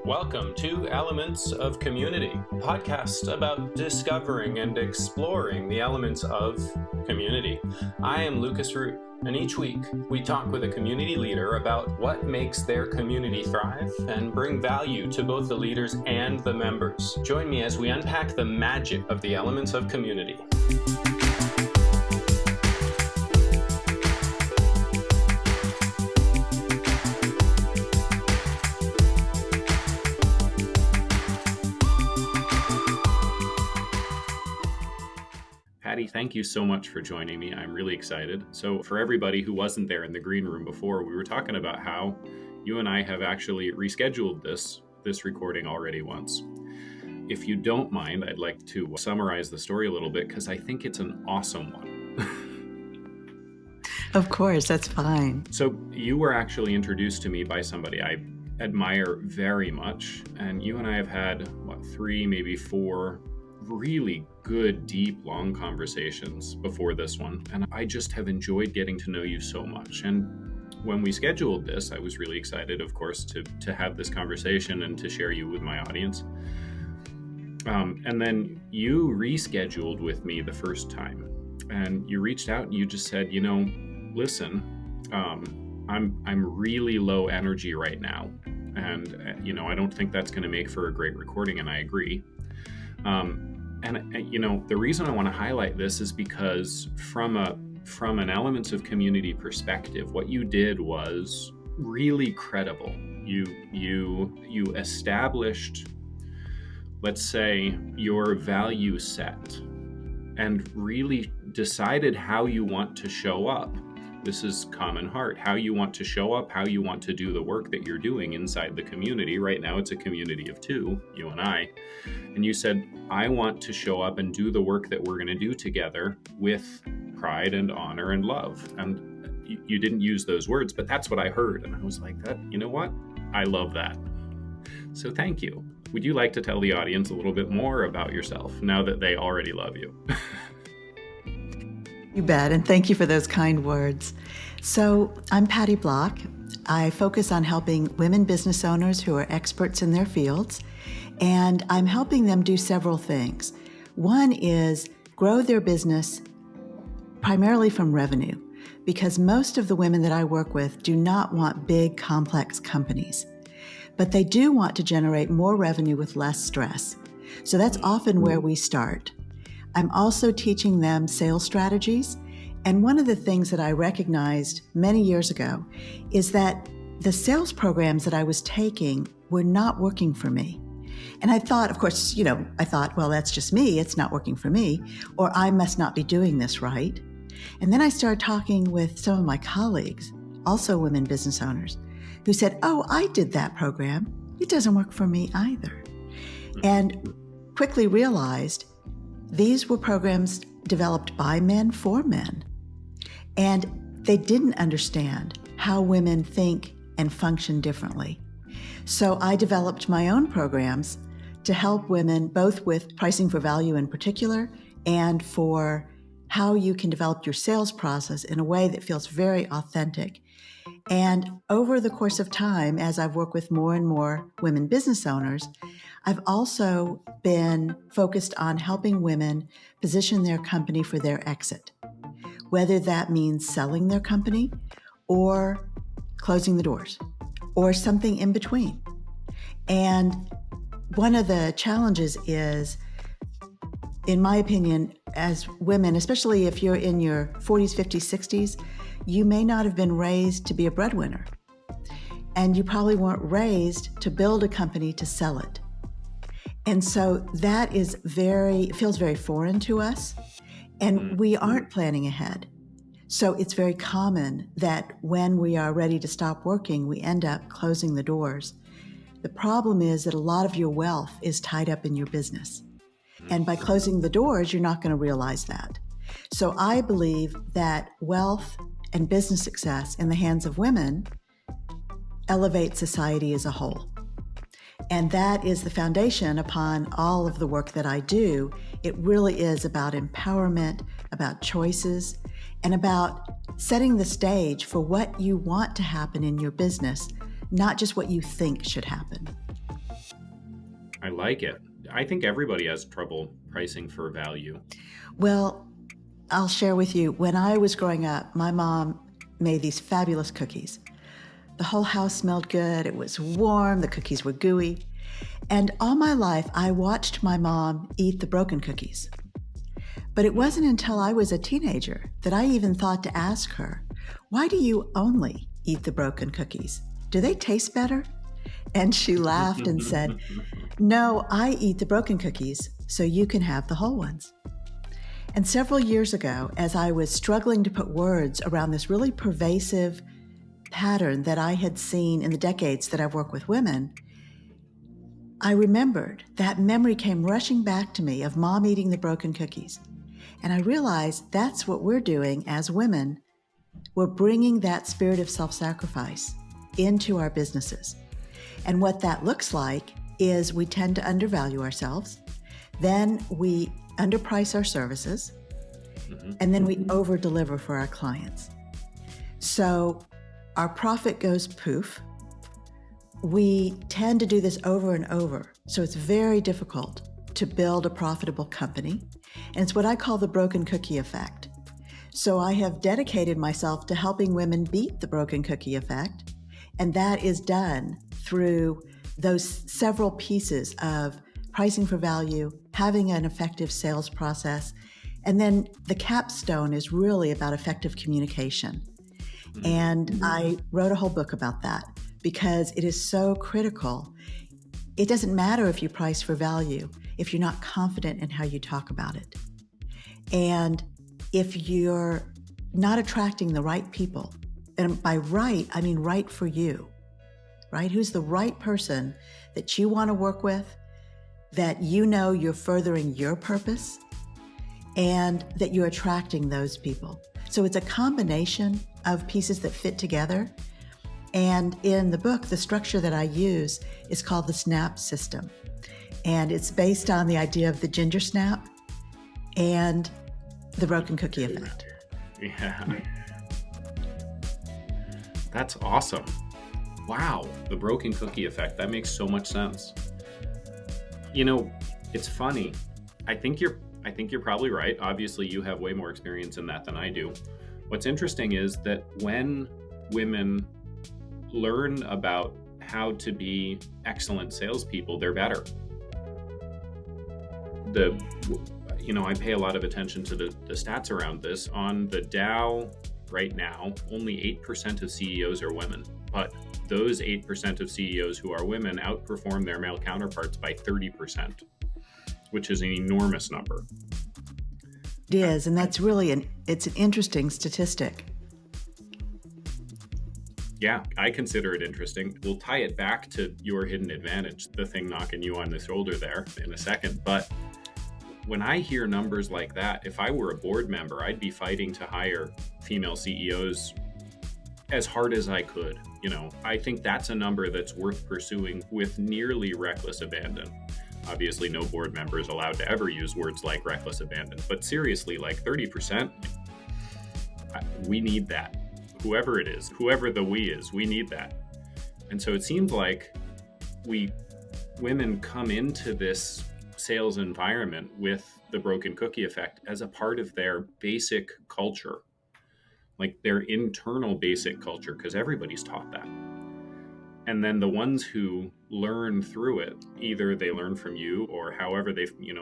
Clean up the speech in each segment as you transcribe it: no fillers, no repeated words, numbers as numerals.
Welcome to Elements of Community, a podcast about discovering and exploring the elements of community. I am Lucas Root, and each week we talk with a community leader about what makes their community thrive and bring value to both the leaders and the members. Join me as we unpack the magic of the elements of community. Patty, thank you so much for joining me. I'm really excited. So for everybody who wasn't there in the green room before, we were talking about how you and I have actually rescheduled this recording already once. If you don't mind, I'd like to summarize the story a little bit because I think it's an awesome one. Of course, that's fine. So you were actually introduced to me by somebody I admire very much, and you and I have had, 3, maybe 4 really good, deep, long conversations before this one. And I just have enjoyed getting to know you so much. And when we scheduled this, I was really excited, of course, to have this conversation and to share you with my audience. And then you rescheduled with me the first time. And you reached out and you just said, listen, I'm really low energy right now. And, I don't think that's going to make for a great recording. And I agree. The reason I want to highlight this is because from an elements of community perspective, what you did was really credible. You established, let's say, your value set and really decided how you want to show up. This is common heart, how you want to show up, how you want to do the work that you're doing inside the community. Right now, it's a community of 2, you and I. And you said, I want to show up and do the work that we're going to do together with pride and honor and love. And you didn't use those words, but that's what I heard. And I was like, you know what? I love that. So thank you. Would you like to tell the audience a little bit more about yourself now that they already love you? You bet, and thank you for those kind words. So I'm Patty Block. I focus on helping women business owners who are experts in their fields, and I'm helping them do several things. One is grow their business primarily from revenue, because most of the women that I work with do not want big, complex companies, but they do want to generate more revenue with less stress. So that's often where we start. I'm also teaching them sales strategies. And one of the things that I recognized many years ago is that the sales programs that I was taking were not working for me. And I thought, of course, well, that's just me. It's not working for me, or I must not be doing this right. And then I started talking with some of my colleagues, also women business owners, who said, oh, I did that program. It doesn't work for me either. And quickly realized these were programs developed by men for men, and they didn't understand how women think and function differently. So I developed my own programs to help women both with pricing for value in particular and for how you can develop your sales process in a way that feels very authentic. And over the course of time, as I've worked with more and more women business owners, I've also been focused on helping women position their company for their exit, whether that means selling their company or closing the doors or something in between. And one of the challenges is, in my opinion, as women, especially if you're in your 40s, 50s, 60s, you may not have been raised to be a breadwinner. And you probably weren't raised to build a company to sell it. And so that feels very foreign to us, and we aren't planning ahead. So it's very common that when we are ready to stop working, we end up closing the doors. The problem is that a lot of your wealth is tied up in your business. And by closing the doors, you're not going to realize that. So I believe that wealth and business success in the hands of women elevate society as a whole. And that is the foundation upon all of the work that I do. It really is about empowerment, about choices, and about setting the stage for what you want to happen in your business, not just what you think should happen. I like it. I think everybody has trouble pricing for value. Well, I'll share with you, when I was growing up, my mom made these fabulous cookies. The whole house smelled good, it was warm, the cookies were gooey. And all my life, I watched my mom eat the broken cookies. But it wasn't until I was a teenager that I even thought to ask her, why do you only eat the broken cookies? Do they taste better? And she laughed and said, no, I eat the broken cookies so you can have the whole ones. And several years ago, as I was struggling to put words around this really pervasive pattern that I had seen in the decades that I've worked with women, I remembered that memory came rushing back to me of mom eating the broken cookies. And I realized that's what we're doing as women. We're bringing that spirit of self-sacrifice into our businesses. And what that looks like is we tend to undervalue ourselves, then we underprice our services, and then we over-deliver for our clients. So our profit goes poof. We tend to do this over and over. So it's very difficult to build a profitable company. And it's what I call the broken cookie effect. So I have dedicated myself to helping women beat the broken cookie effect. And that is done through those several pieces of pricing for value, having an effective sales process. And then the capstone is really about effective communication. And I wrote a whole book about that because it is so critical. It doesn't matter if you price for value if you're not confident in how you talk about it. And if you're not attracting the right people, and by right, I mean right for you, right? Who's the right person that you want to work with, that you know you're furthering your purpose, and that you're attracting those people. So it's a combination of pieces that fit together. And in the book, the structure that I use is called the SNAP system. And it's based on the idea of the ginger snap and the broken cookie effect. Yeah. That's awesome. Wow, the broken cookie effect. That makes so much sense. You know, it's funny. I think you're probably right. Obviously, you have way more experience in that than I do. What's interesting is that when women learn about how to be excellent salespeople, they're better. I pay a lot of attention to the stats around this. On the Dow right now, only 8% of CEOs are women, but those 8% of CEOs who are women outperform their male counterparts by 30%, which is an enormous number. It is, and that's really it's an interesting statistic. Yeah, I consider it interesting. We'll tie it back to your hidden advantage, the thing knocking you on the shoulder there in a second. But when I hear numbers like that, if I were a board member, I'd be fighting to hire female CEOs as hard as I could. I think that's a number that's worth pursuing with nearly reckless abandon. Obviously, no board member is allowed to ever use words like reckless abandon, but seriously, like 30%, we need that. Whoever it is, whoever the we is, we need that. And so it seems like women come into this sales environment with the broken cookie effect as a part of their basic culture, like their internal basic culture, because everybody's taught that. And then the ones who learn through it, either they learn from you or however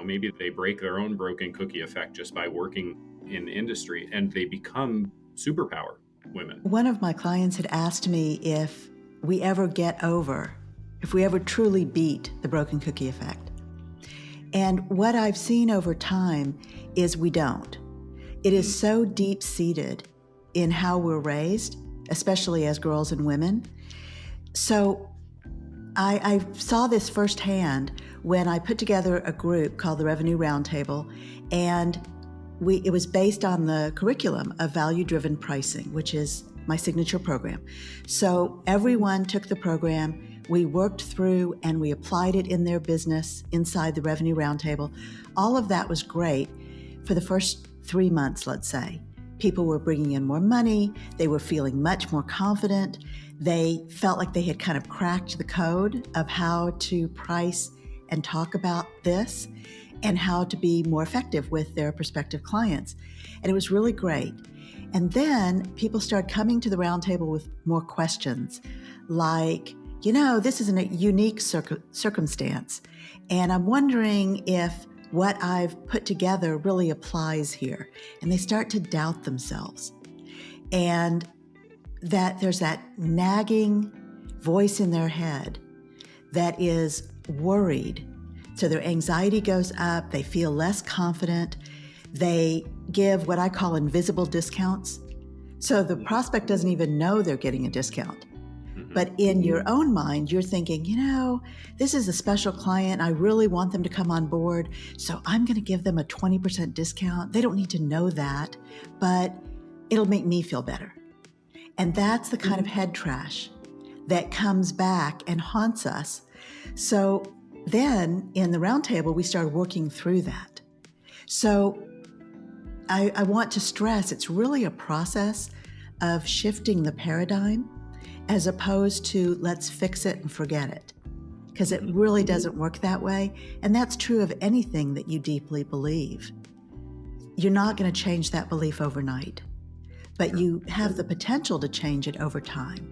maybe they break their own broken cookie effect just by working in industry and they become superpower women. One of my clients had asked me if we ever truly beat the broken cookie effect. And what I've seen over time is we don't. It is so deep-seated in how we're raised, especially as girls and women. So I saw this firsthand when I put together a group called the Revenue Roundtable, and it was based on the curriculum of value-driven pricing, which is my signature program. So everyone took the program, we worked through, and we applied it in their business inside the Revenue Roundtable. All of that was great for the first 3 months, let's say. People were bringing in more money. They were feeling much more confident. They felt like they had kind of cracked the code of how to price and talk about this and how to be more effective with their prospective clients. And it was really great. And then people started coming to the roundtable with more questions like, this is a unique circumstance. And I'm wondering if what I've put together really applies here. And they start to doubt themselves. And that there's that nagging voice in their head that is worried. So their anxiety goes up, they feel less confident, they give what I call invisible discounts. So the prospect doesn't even know they're getting a discount. But in your own mind, you're thinking, this is a special client. I really want them to come on board. So I'm going to give them a 20% discount. They don't need to know that, but it'll make me feel better. And that's the kind of head trash that comes back and haunts us. So then in the roundtable, we started working through that. So I want to stress it's really a process of shifting the paradigm as opposed to let's fix it and forget it, because it really doesn't work that way. And that's true of anything that you deeply believe. You're not going to change that belief overnight, but you have the potential to change it over time.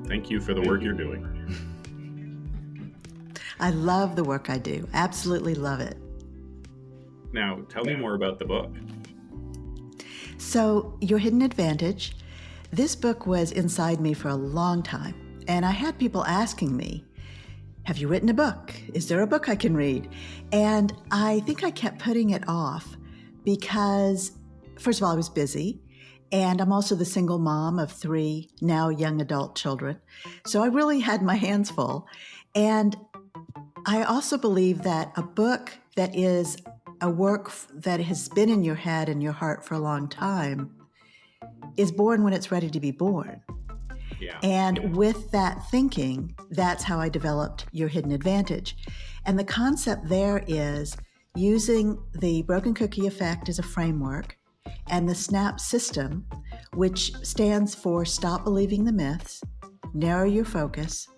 Thank you for the work you're doing. I love the work I do. Absolutely love it. Now, tell me more about the book. So, Your Hidden Advantage, this book was inside me for a long time. And I had people asking me, have you written a book? Is there a book I can read? And I think I kept putting it off because, first of all, I was busy. And I'm also the single mom of 3 now young adult children. So I really had my hands full. And I also believe that a book that is a work that has been in your head and your heart for a long time is born when it's ready to be born. Yeah. And with that thinking, that's how I developed Your Hidden Advantage. And the concept there is using the broken cookie effect as a framework and the SNAP system, which stands for stop believing the myths, narrow your focus,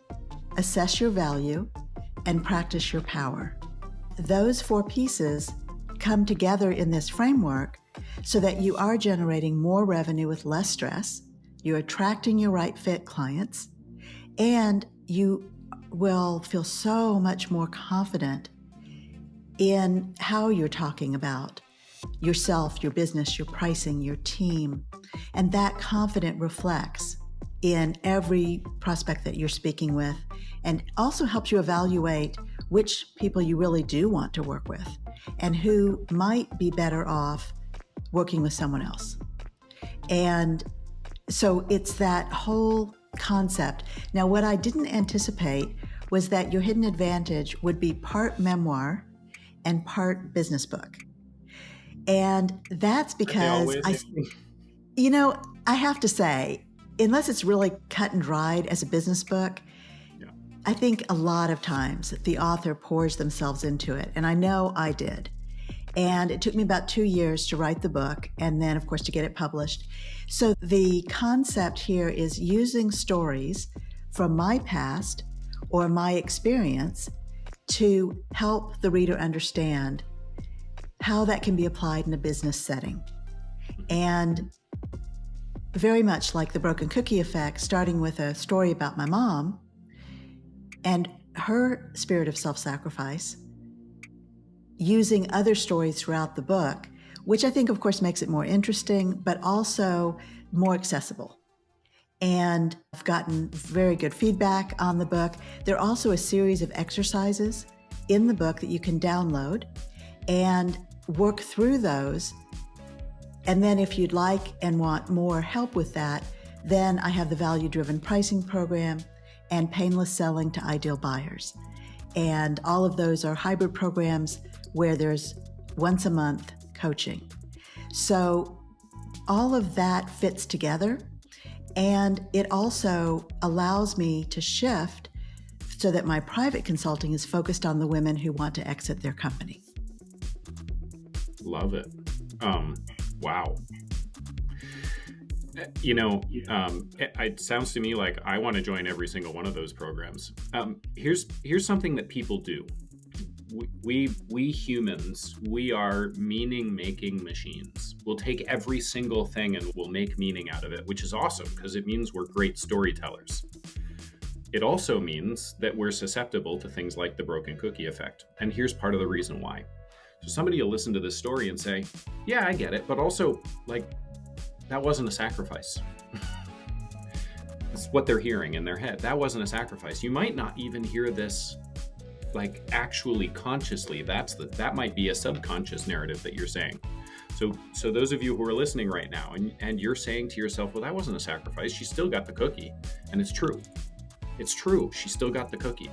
assess your value, and practice your power. Those 4 pieces come together in this framework so that you are generating more revenue with less stress, you're attracting your right fit clients, and you will feel so much more confident in how you're talking about yourself, your business, your pricing, your team. And that confidence reflects in every prospect that you're speaking with, and also helps you evaluate which people you really do want to work with and who might be better off working with someone else. And so it's that whole concept. Now, what I didn't anticipate was that Your Hidden Advantage would be part memoir and part business book. And that's because I have to say, unless it's really cut and dried as a business book, I think a lot of times the author pours themselves into it. And I know I did. And it took me about 2 years to write the book and then, of course, to get it published. So the concept here is using stories from my past or my experience to help the reader understand how that can be applied in a business setting. And very much like the broken cookie effect, starting with a story about my mom and her spirit of self-sacrifice, using other stories throughout the book, which I think, of course, makes it more interesting, but also more accessible. And I've gotten very good feedback on the book. There are also a series of exercises in the book that you can download and work through those. And then if you'd like and want more help with that, then I have the value-driven pricing program and painless selling to ideal buyers. And all of those are hybrid programs where there's once a month coaching. So all of that fits together, and it also allows me to shift so that my private consulting is focused on the women who want to exit their company. Love it. Wow. It sounds to me like I want to join every single one of those programs. Here's something that people do. We humans, we are meaning making machines. We'll take every single thing and we'll make meaning out of it, which is awesome because it means we're great storytellers. It also means that we're susceptible to things like the broken cookie effect. And here's part of the reason why. So somebody will listen to this story and say, yeah, I get it, but also, like, that wasn't a sacrifice. That's what they're hearing in their head. That wasn't a sacrifice. You might not even hear this like actually consciously. That might be a subconscious narrative that you're saying. So those of you who are listening right now and you're saying to yourself, well, that wasn't a sacrifice. She still got the cookie. And it's true. It's true. She still got the cookie.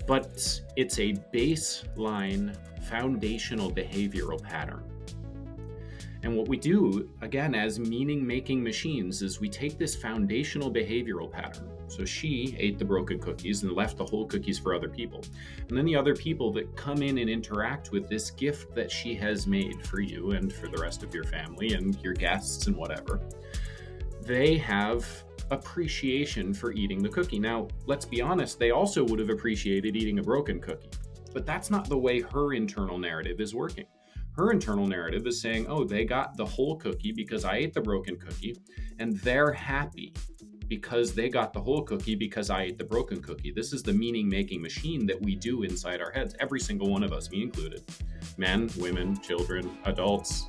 But it's a baseline foundational behavioral pattern. And what we do, again, as meaning-making machines, is we take this foundational behavioral pattern. So she ate the broken cookies and left the whole cookies for other people. And then the other people that come in and interact with this gift that she has made for you and for the rest of your family and your guests and whatever, they have appreciation for eating the cookie. Now, let's be honest, they also would have appreciated eating a broken cookie. But that's not the way her internal narrative is working. Her internal narrative is saying, oh, they got the whole cookie because I ate the broken cookie, and they're happy because they got the whole cookie because I ate the broken cookie. This is the meaning-making machine that we do inside our heads, every single one of us, me included. Men, women, children, adults.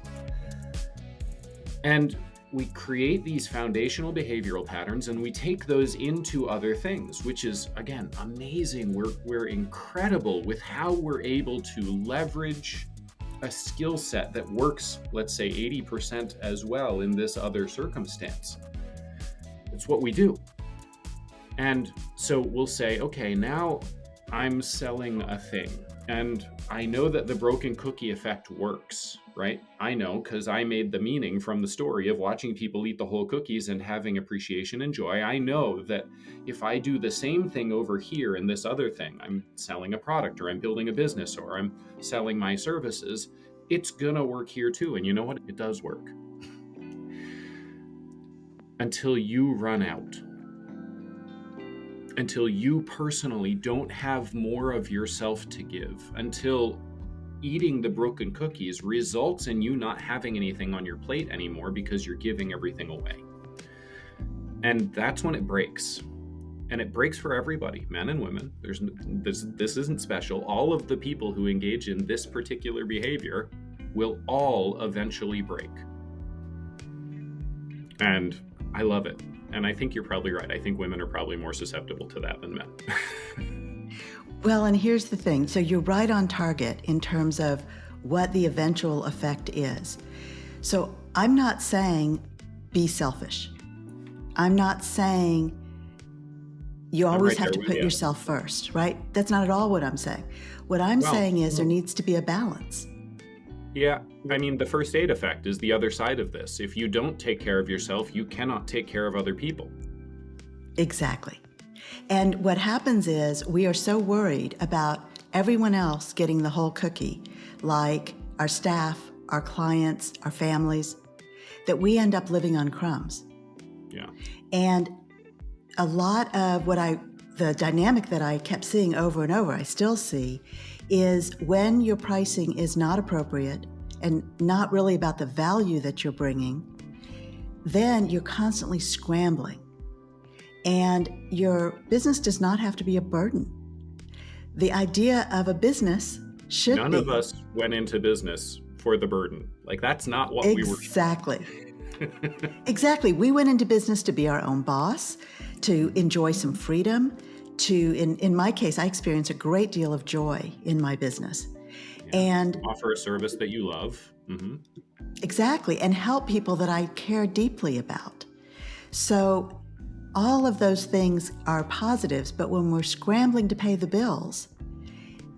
And we create these foundational behavioral patterns and we take those into other things, which is, again, amazing. We're incredible with how we're able to leverage a skill set that works, let's say 80% as well in this other circumstance. It's what we do. And so we'll say, okay, now I'm selling a thing and I know that the broken cookie effect works, right? I know because I made the meaning from the story of watching people eat the whole cookies and having appreciation and joy. I know that if I do the same thing over here in this other thing, I'm selling a product or I'm building a business or I'm selling my services, it's gonna work here too. And you know what? It does work. Until you run out. Until you personally don't have more of yourself to give. Until eating the broken cookies results in you not having anything on your plate anymore because you're giving everything away. And that's when it breaks. And it breaks for everybody, men and women. This isn't special. All of the people who engage in this particular behavior will all eventually break. And I love it. And I think you're probably right. I think women are probably more susceptible to that than men. Well, and here's the thing. So you're right on target in terms of what the eventual effect is. So I'm not saying be selfish. I'm not saying you always have to put yourself first, right? That's not at all what I'm saying. What I'm saying is there needs to be a balance. Yeah, I mean, the first aid effect is the other side of this. If you don't take care of yourself, you cannot take care of other people. Exactly. And what happens is we are so worried about everyone else getting the whole cookie, like our staff, our clients, our families, that we end up living on crumbs. Yeah. And a lot of the dynamic that I kept seeing over and over, I still see, is when your pricing is not appropriate and not really about the value that you're bringing, then you're constantly scrambling. And your business does not have to be a burden. The idea of a business should be... None of us went into business for the burden. Like, that's not what we were... Exactly. Exactly. We went into business to be our own boss, to enjoy some freedom, to, in my case, I experience a great deal of joy in my business. Yeah. And offer a service that you love. Mm-hmm. Exactly. And help people that I care deeply about. So all of those things are positives, but when we're scrambling to pay the bills,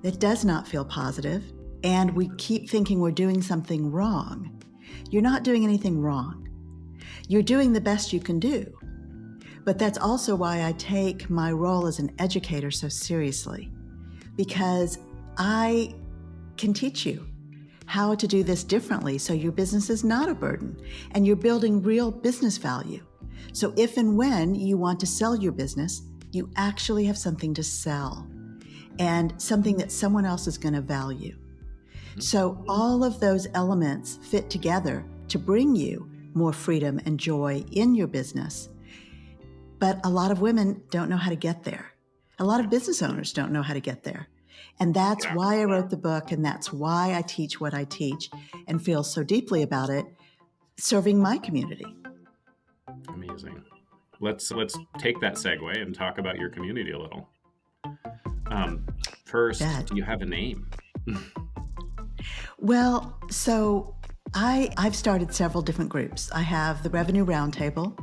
it does not feel positive, and we keep thinking we're doing something wrong. You're not doing anything wrong. You're doing the best you can do. But that's also why I take my role as an educator so seriously, because I can teach you how to do this differently so your business is not a burden and you're building real business value. So if and when you want to sell your business, you actually have something to sell and something that someone else is going to value. So all of those elements fit together to bring you more freedom and joy in your business. But a lot of women don't know how to get there. A lot of business owners don't know how to get there. And that's why I wrote the book, and that's why I teach what I teach and feel so deeply about it, serving my community. Amazing. Let's take that segue and talk about your community a little. First, do you have a name? Well, so I've started several different groups. I have the Revenue Roundtable,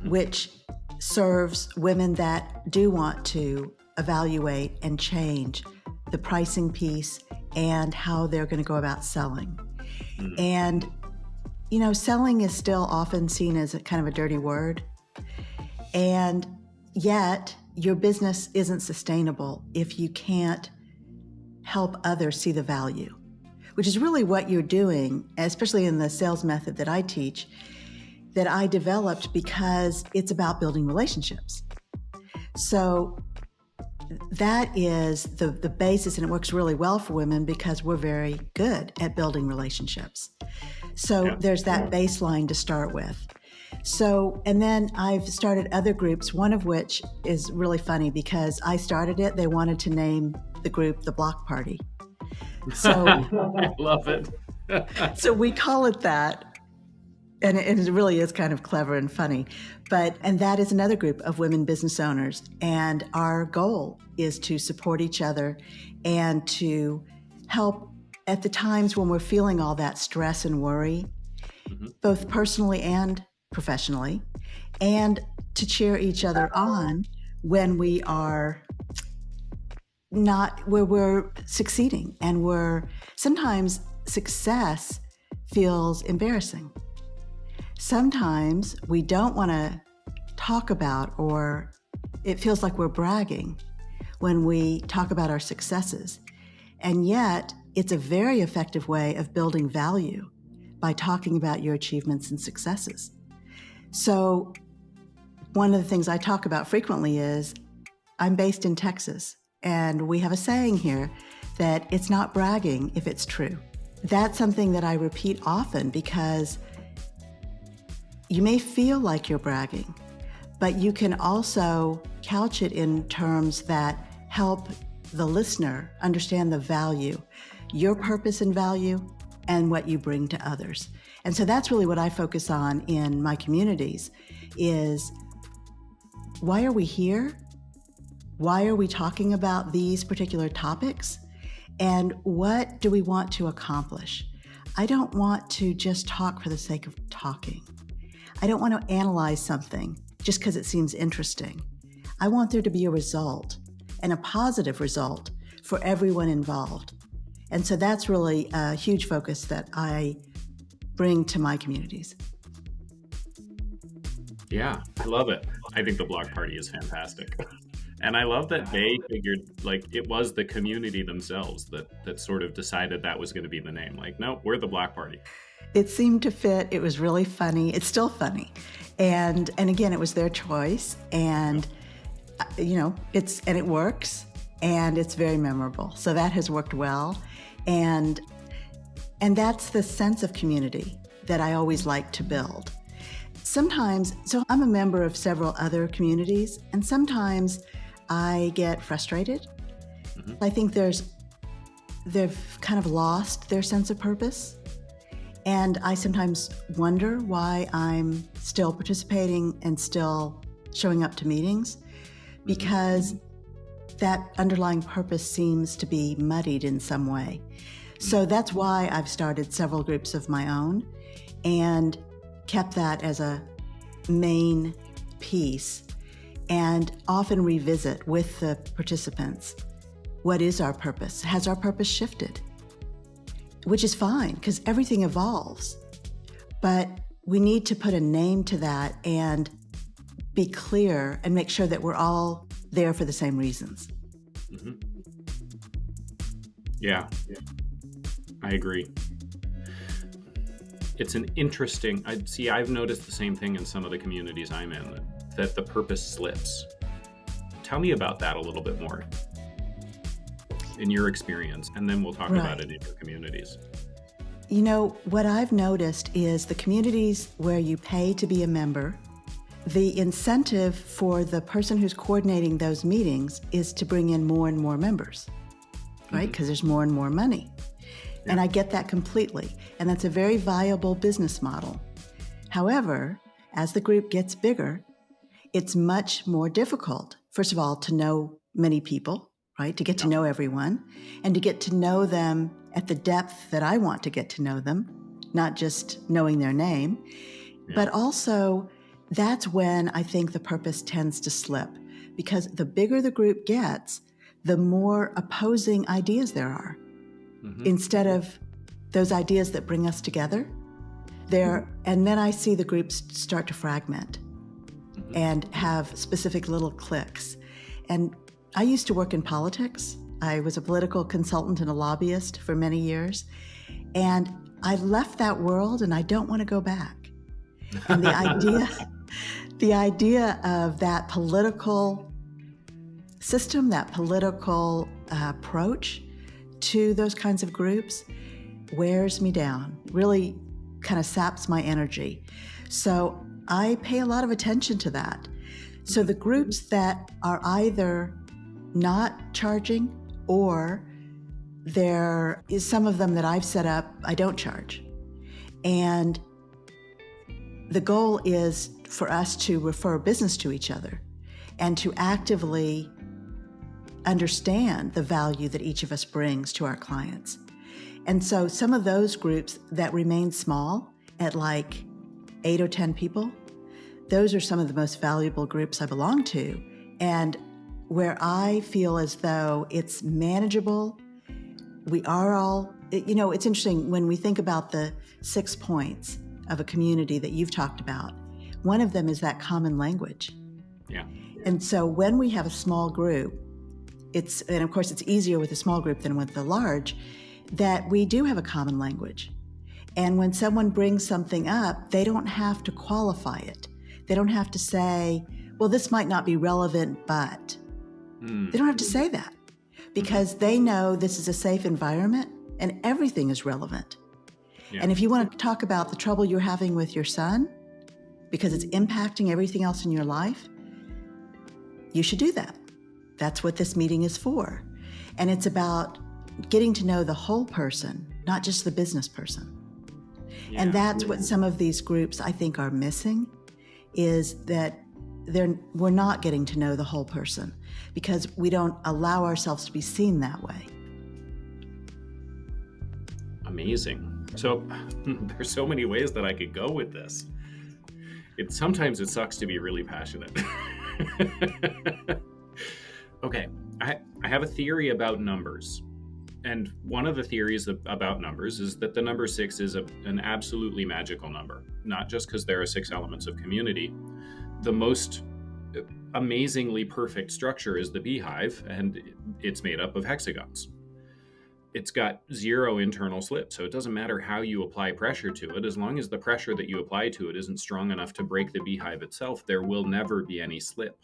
which serves women that do want to evaluate and change the pricing piece and how they're going to go about selling. And, you know, selling is still often seen as a kind of a dirty word. And yet your business isn't sustainable if you can't help others see the value, which is really what you're doing, especially in the sales method that I teach, that I developed because it's about building relationships. So that is the basis, and it works really well for women because we're very good at building relationships. So there's that baseline to start with. So, and then I've started other groups, one of which is really funny because I started it. They wanted to name the group the Block Party. So I love it. So we call it that. And it really is kind of clever and funny. And that is another group of women business owners. And our goal is to support each other and to help at the times when we're feeling all that stress and worry, both personally and professionally, and to cheer each other on when we are not, where we're succeeding. And sometimes success feels embarrassing. Sometimes we don't want to talk about, or it feels like we're bragging when we talk about our successes. And yet, it's a very effective way of building value by talking about your achievements and successes. So, one of the things I talk about frequently is I'm based in Texas, and we have a saying here that it's not bragging if it's true. That's something that I repeat often because you may feel like you're bragging, but you can also couch it in terms that help the listener understand the value, your purpose and value, and what you bring to others. And so that's really what I focus on in my communities is, why are we here? Why are we talking about these particular topics? And what do we want to accomplish? I don't want to just talk for the sake of talking. I don't want to analyze something just because it seems interesting. I want there to be a result, and a positive result for everyone involved. And so that's really a huge focus that I bring to my communities. Yeah, I love it. I think the Block Party is fantastic. And I love that they figured, like, it was the community themselves that sort of decided that was going to be the name. Like, no, we're the Block Party. It seemed to fit. It was really funny. It's still funny. And again, it was their choice. And, you know, it works, and it's very memorable. So that has worked well. And that's the sense of community that I always like to build. Sometimes, so I'm a member of several other communities, and sometimes I get frustrated. I think they've kind of lost their sense of purpose. And I sometimes wonder why I'm still participating and still showing up to meetings, because that underlying purpose seems to be muddied in some way. So that's why I've started several groups of my own and kept that as a main piece, and often revisit with the participants, what is our purpose? Has our purpose shifted? Which is fine, because everything evolves. But we need to put a name to that and be clear and make sure that we're all there for the same reasons. Yeah. I agree. It's an interesting, I've noticed the same thing in some of the communities I'm in, that the purpose slips. Tell me about that a little bit more in your experience, and then we'll talk about it in your communities. You know, what I've noticed is the communities where you pay to be a member, the incentive for the person who's coordinating those meetings is to bring in more and more members, right? Because there's more and more money. Yeah. And I get that completely. And that's a very viable business model. However, as the group gets bigger, it's much more difficult, first of all, to know many people, right? To get to know everyone and to get to know them at the depth that I want to get to know them, not just knowing their name. Yeah. But also, that's when I think the purpose tends to slip, because the bigger the group gets, the more opposing ideas there are. Instead of those ideas that bring us together, and then I see the groups start to fragment and have specific little cliques. And I used to work in politics. I was a political consultant and a lobbyist for many years. And I left that world and I don't want to go back. And the idea of that political system, that political approach to those kinds of groups wears me down, really kind of saps my energy. So I pay a lot of attention to that. So the groups that are either not charging or there is some of them that I've set up, I don't charge. And the goal is for us to refer business to each other and to actively understand the value that each of us brings to our clients. And so some of those groups that remain small at like 8 or 10 people, those are some of the most valuable groups I belong to, and where I feel as though it's manageable. We are all, it's interesting when we think about the 6 points of a community that you've talked about. One of them is that common language. Yeah. And so when we have a small group, and of course it's easier with a small group than with the large, that we do have a common language. And when someone brings something up, they don't have to qualify it. They don't have to say, well, this might not be relevant, but they don't have to say that, because they know this is a safe environment and everything is relevant. Yeah. And if you want to talk about the trouble you're having with your son, because it's impacting everything else in your life, you should do that. That's what this meeting is for. And it's about getting to know the whole person, not just the business person. Yeah. And that's what some of these groups I think are missing, is that we're not getting to know the whole person because we don't allow ourselves to be seen that way. Amazing. So there's so many ways that I could go with this. Sometimes it sucks to be really passionate. Okay, I have a theory about numbers. And one of the theories about numbers is that the number 6 is an absolutely magical number, not just because there are 6 elements of community. The most amazingly perfect structure is the beehive, and it's made up of hexagons. It's got 0 internal slip, so it doesn't matter how you apply pressure to it. As long as the pressure that you apply to it isn't strong enough to break the beehive itself, there will never be any slip.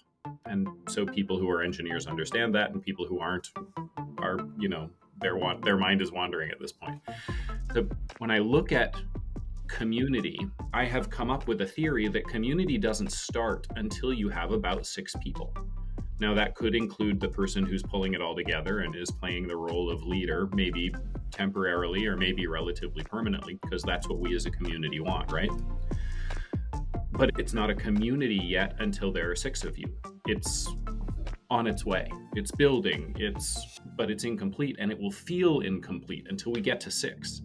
And so people who are engineers understand that, and people who aren't are, their mind is wandering at this point. So when I look at community, I have come up with a theory that community doesn't start until you have about 6 people. Now, that could include the person who's pulling it all together and is playing the role of leader, maybe temporarily or maybe relatively permanently, because that's what we as a community want, right? But it's not a community yet until there are 6 of you. It's on its way. It's building, but it's incomplete, and it will feel incomplete until we get to 6.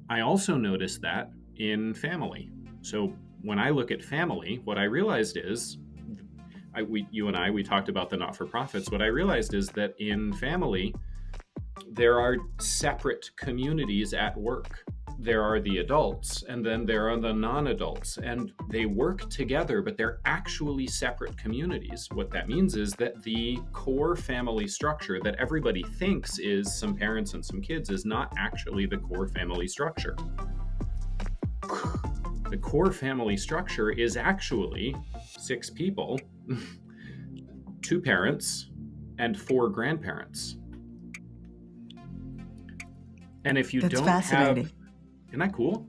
I also noticed that in family. So when I look at family, what I realized is, you and I talked about the not-for-profits. What I realized is that in family, there are separate communities at work. there are the adults, and then there are the non-adults, and they work together, but they're actually separate communities. What that means is that the core family structure that everybody thinks is some parents and some kids is not actually the core family structure. The core family structure is actually 6 people, 2 parents, and 4 grandparents. And if you That's don't fascinating. have, isn't that cool?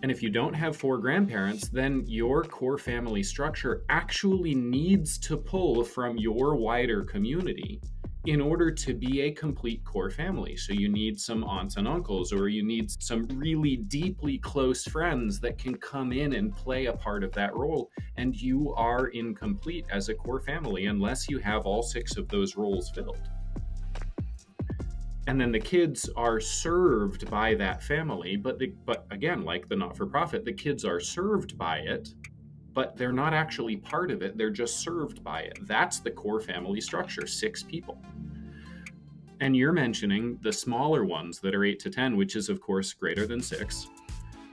And if you don't have 4 grandparents, then your core family structure actually needs to pull from your wider community in order to be a complete core family. So you need some aunts and uncles, or you need some really deeply close friends that can come in and play a part of that role. And you are incomplete as a core family unless you have all 6 of those roles filled. And then the kids are served by that family, but again, like the not-for-profit, the kids are served by it, but they're not actually part of it. They're just served by it. That's the core family structure, 6 people. And you're mentioning the smaller ones that are 8 to 10, which is of course greater than 6.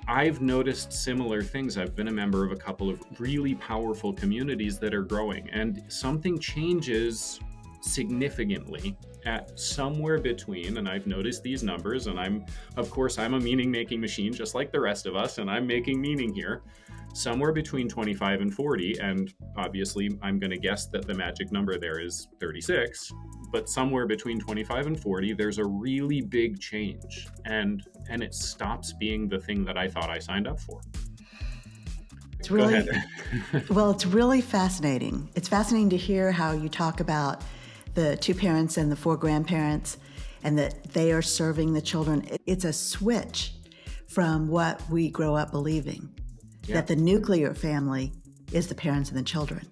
I've noticed similar things. I've been a member of a couple of really powerful communities that are growing, and something changes significantly at somewhere between, and I've noticed these numbers, and I'm a meaning making machine just like the rest of us, and I'm making meaning here, somewhere between 25 and 40, and obviously I'm going to guess that the magic number there is 36, but somewhere between 25 and 40 there's a really big change, and it stops being the thing that I thought I signed up for. It's Go really ahead. well, it's really fascinating. It's fascinating to hear how you talk about the 2 parents and the 4 grandparents, and that they are serving the children. It's a switch from what we grow up believing, that the nuclear family is the parents and the children.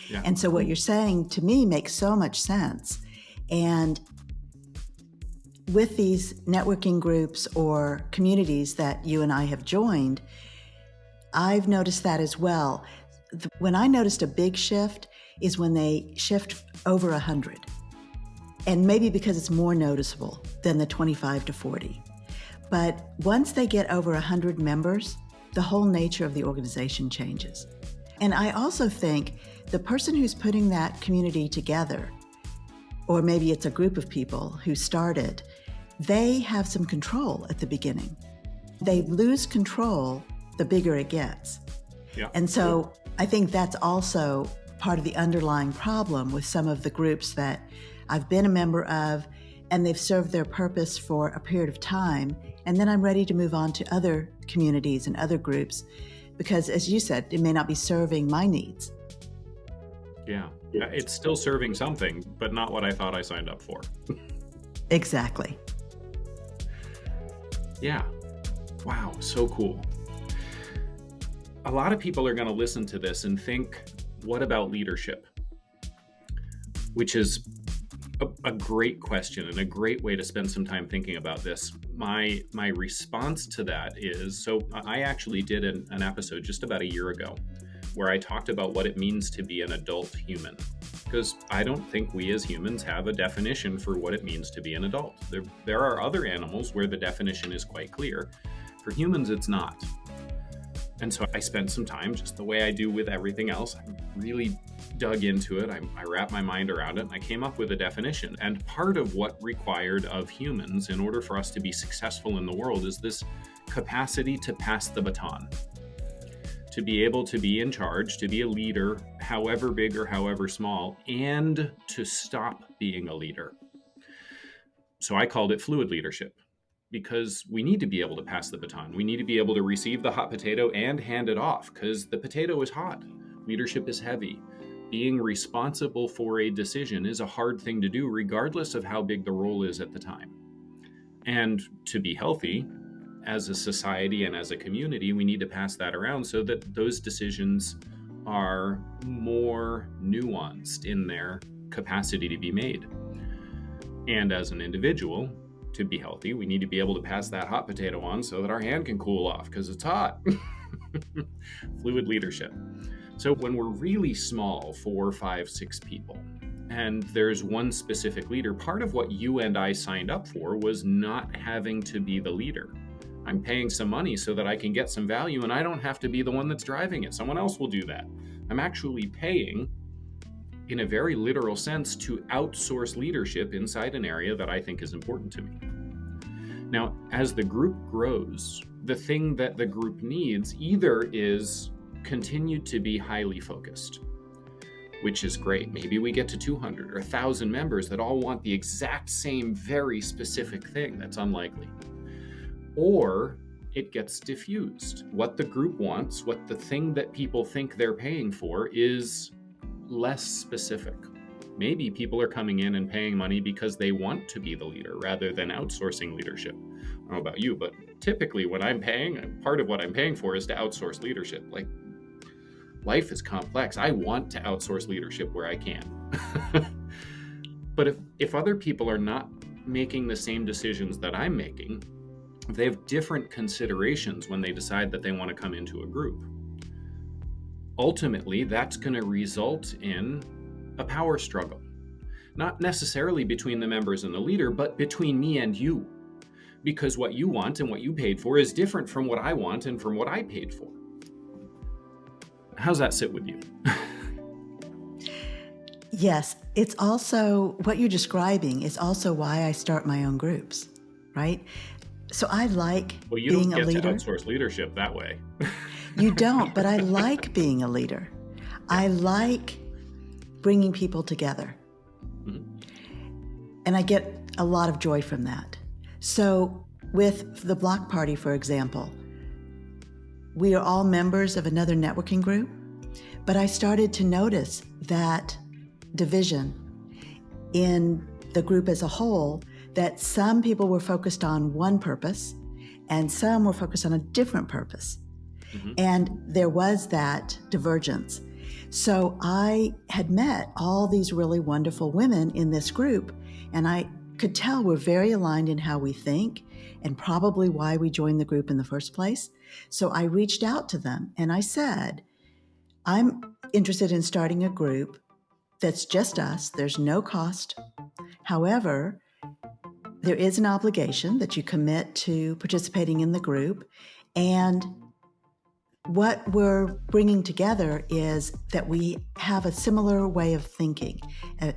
Yeah. And so what you're saying to me makes so much sense. And with these networking groups or communities that you and I have joined, I've noticed that as well. When I noticed a big shift is when they shift over 100. And maybe because it's more noticeable than the 25 to 40. But once they get over 100 members, the whole nature of the organization changes. And I also think the person who's putting that community together, or maybe it's a group of people who started, they have some control at the beginning. They lose control the bigger it gets. Yeah. And so I think that's also part of the underlying problem with some of the groups that I've been a member of, and they've served their purpose for a period of time, and then I'm ready to move on to other communities and other groups, because as you said, it may not be serving my needs. Yeah. It's still serving something, but not what I thought I signed up for. Exactly. Yeah. Wow, so cool. A lot of people are going to listen to this and think, what about leadership? Which is a great question and a great way to spend some time thinking about this. My response to that is, so I actually did an episode just about a year ago where I talked about what it means to be an adult human. Because I don't think we as humans have a definition for what it means to be an adult. There are other animals where the definition is quite clear. For humans, it's not. And so I spent some time, just the way I do with everything else. I really dug into it. I wrapped my mind around it, and I came up with a definition. And part of what required of humans in order for us to be successful in the world is this capacity to pass the baton, to be able to be in charge, to be a leader, however big or however small, and to stop being a leader. So I called it fluid leadership, because we need to be able to pass the baton. We need to be able to receive the hot potato and hand it off, because the potato is hot. Leadership is heavy. Being responsible for a decision is a hard thing to do, regardless of how big the role is at the time. And to be healthy, as a society and as a community, we need to pass that around so that those decisions are more nuanced in their capacity to be made. And as an individual, to be healthy, we need to be able to pass that hot potato on so that our hand can cool off because it's hot. Fluid leadership. So when we're really small, 4, 5, 6 people, and there's one specific leader, part of what you and I signed up for was not having to be the leader. I'm paying some money so that I can get some value, and I don't have to be the one that's driving it. Someone else will do that. I'm actually paying, in a very literal sense, to outsource leadership inside an area that I think is important to me. Now, as the group grows, the thing that the group needs either is continue to be highly focused, which is great. Maybe we get to 200 or 1,000 members that all want the exact same very specific thing. That's unlikely. Or it gets diffused. What the group wants, what the thing that people think they're paying for is less specific. Maybe people are coming in and paying money because they want to be the leader rather than outsourcing leadership. I don't know about you, but typically when I'm paying, part of what I'm paying for is to outsource leadership. Like, life is complex. I want to outsource leadership where I can. But if other people are not making the same decisions that I'm making, if they have different considerations when they decide that they want to come into a group, ultimately that's going to result in a power struggle. Not necessarily between the members and the leader, but between me and you. Because what you want and what you paid for is different from what I want and from what I paid for. How's that sit with you? Yes, it's also what you're describing is also why I start my own groups, right? So I like being a leader. Well, you don't get to outsource leadership that way. You don't, but I like being a leader. Yeah. I like bringing people together. And I get a lot of joy from that. So with the block party, for example, we are all members of another networking group, but I started to notice that division in the group as a whole, that some people were focused on one purpose and some were focused on a different purpose. And there was that divergence. So I had met all these really wonderful women in this group, and I could tell we're very aligned in how we think and probably why we joined the group in the first place. So I reached out to them and I said, I'm interested in starting a group that's just us. There's no cost. However, there is an obligation that you commit to participating in the group. And what we're bringing together is that we have a similar way of thinking,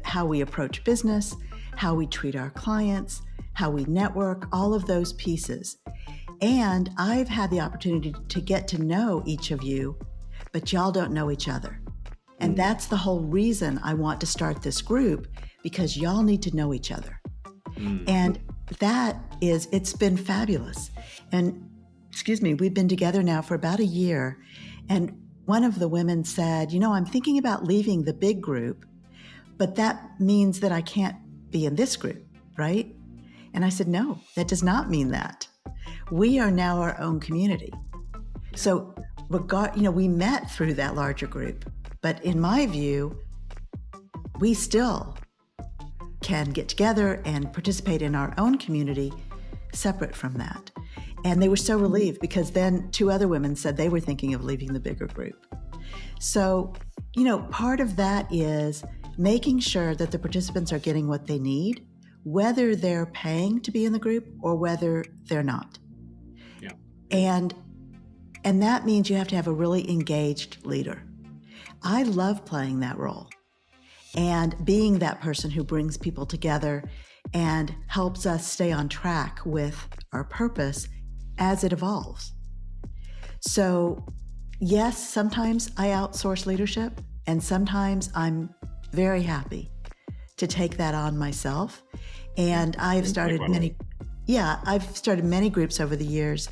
how we approach business, how we treat our clients, how we network, all of those pieces. And I've had the opportunity to get to know each of you, but y'all don't know each other. And that's the whole reason I want to start this group, because y'all need to know each other. And it's been fabulous. And we've been together now for about a year. And one of the women said, I'm thinking about leaving the big group, but that means that I can't be in this group, right? And I said, no, that does not mean that. We are now our own community. So we met through that larger group, but in my view, we still can get together and participate in our own community separate from that. And they were so relieved, because then 2 other women said they were thinking of leaving the bigger group. So, part of that is making sure that the participants are getting what they need, whether they're paying to be in the group or whether they're not. Yeah. And that means you have to have a really engaged leader. I love playing that role and being that person who brings people together and helps us stay on track with our purpose as it evolves. So, yes, sometimes I outsource leadership, and sometimes I'm very happy to take that on myself. And I've started many groups over the years,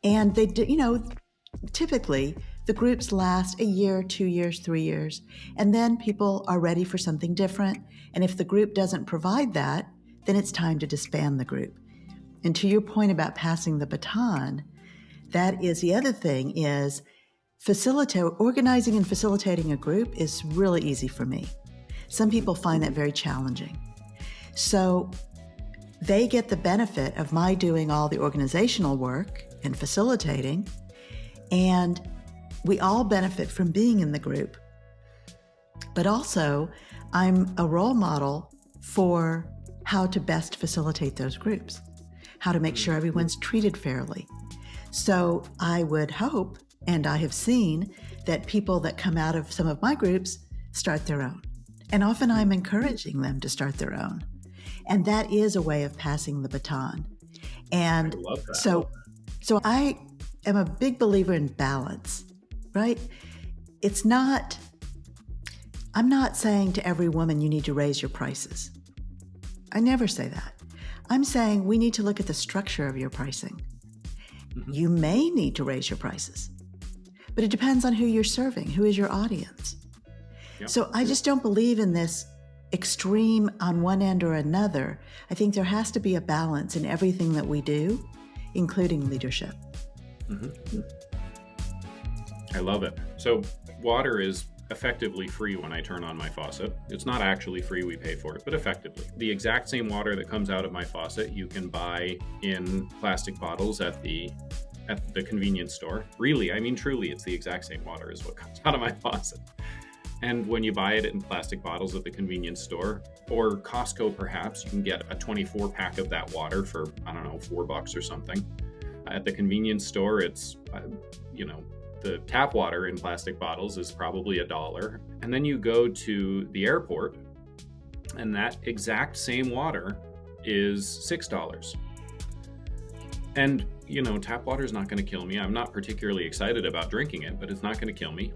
and they do, typically the groups last a year, 2 years, 3 years, and then people are ready for something different. And if the group doesn't provide that, then it's time to disband the group. And to your point about passing the baton, that is the other thing, is organizing and facilitating a group is really easy for me. Some people find that very challenging. So they get the benefit of my doing all the organizational work and facilitating, and we all benefit from being in the group. But also, I'm a role model for how to best facilitate those groups, how to make sure everyone's treated fairly. So I would hope, and I have seen, that people that come out of some of my groups start their own. And often I'm encouraging them to start their own. And that is a way of passing the baton. I And love that. so I am a big believer in balance, right? It's not, I'm not saying to every woman you need to raise your prices. I never say that. I'm saying we need to look at the structure of your pricing. You may need to raise your prices, but it depends on who you're serving, who is your audience. Yep. So I just don't believe in this extreme on one end or another. I think there has to be a balance in everything that we do, including leadership. I love it. So water is effectively free when I turn on my faucet. It's not actually free, we pay for it, but effectively. The exact same water that comes out of my faucet, you can buy in plastic bottles at the convenience store. Really, I mean truly, it's the exact same water as what comes out of my faucet. And when you buy it in plastic bottles at the convenience store, or Costco perhaps, you can get a 24 pack of that water for, I don't know, $4 or something. At the convenience store, it's, the tap water in plastic bottles is probably $1. And then you go to the airport, and that exact same water is $6. And, tap water is not going to kill me. I'm not particularly excited about drinking it, but it's not going to kill me.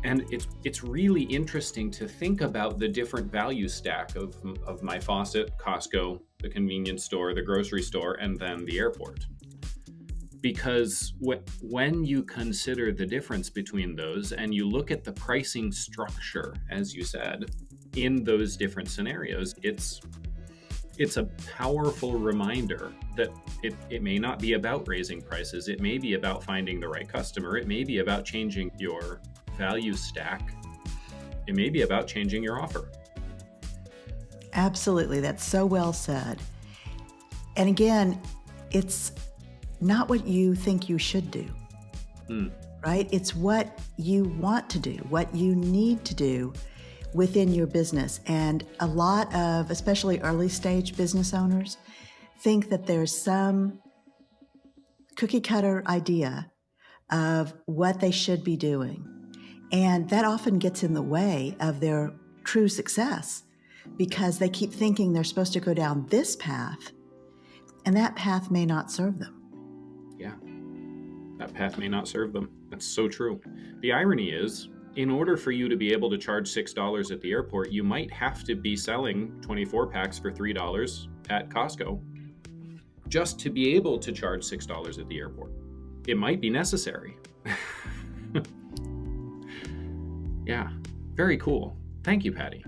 And it's really interesting to think about the different value stack of my faucet, Costco, the convenience store, the grocery store, and then the airport. Because when you consider the difference between those and you look at the pricing structure, as you said, in those different scenarios, it's a powerful reminder that it may not be about raising prices. It may be about finding the right customer. It may be about changing your value stack. It may be about changing your offer. Absolutely. That's so well said. And again, it's not what you think you should do, right? It's what you want to do, what you need to do within your business. And a lot of, especially early stage business owners, think that there's some cookie cutter idea of what they should be doing. And that often gets in the way of their true success because they keep thinking they're supposed to go down this path, and that path may not serve them. Yeah, that path may not serve them. That's so true. The irony is, in order for you to be able to charge $6 at the airport, you might have to be selling 24 packs for $3 at Costco just to be able to charge $6 at the airport. It might be necessary. Yeah, very cool. Thank you, Patty.